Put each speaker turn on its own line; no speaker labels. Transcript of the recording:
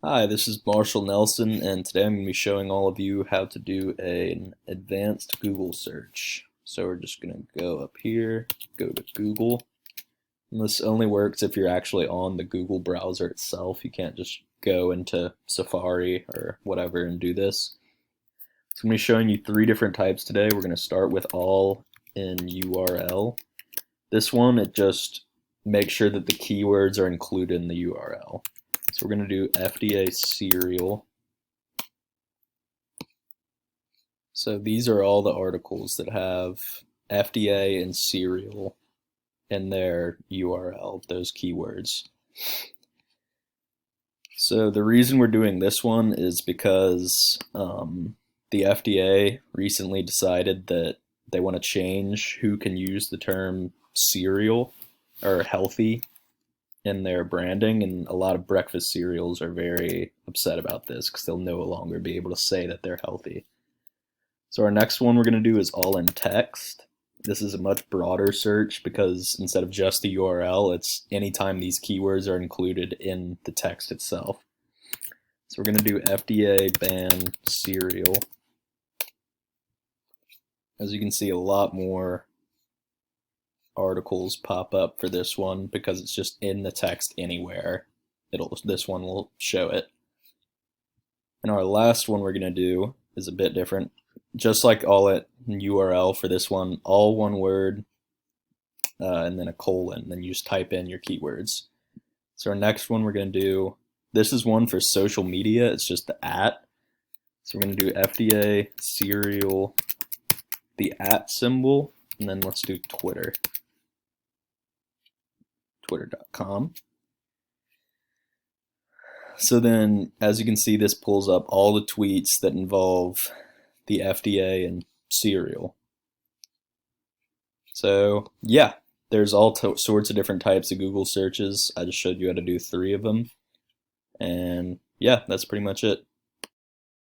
Hi, this is Marshall Nelson, and today I'm going to be showing all of you how to do an advanced Google search. So we're just going to go up here, go to Google. And this only works if you're actually on the Google browser itself. You can't just go into Safari or whatever and do this. So I'm going to be showing you three different types today. We're going to start with all in URL. This one, it just makes sure that the keywords are included in the URL. So we're going to do FDA serial. So these are all the articles that have FDA and serial in their URL, those keywords. So the reason we're doing this one is because the FDA recently decided that they want to change who can use the term cereal or healthy in their branding, and a lot of breakfast cereals are very upset about this because they'll no longer be able to say that they're healthy. So our next one we're going to do is all in text. This is a much broader search because instead of just the URL, it's anytime these keywords are included in the text itself. So we're going to do FDA ban cereal. As you can see, a lot more articles pop up for this one because it's just in the text anywhere. This one will show it. And our last one we're going to do is a bit different. Just like all at URL for this one, all one word and then a colon. Then you just type in your keywords. So our next one we're going to do, this is one for social media. It's just the @. So we're going to do FDA serial, the @ symbol, and then let's do Twitter. Twitter.com. So then, as you can see, this pulls up all the tweets that involve the FDA and cereal. So yeah, there's all sorts of different types of Google searches. I just showed you how to do three of them. And yeah, that's pretty much it.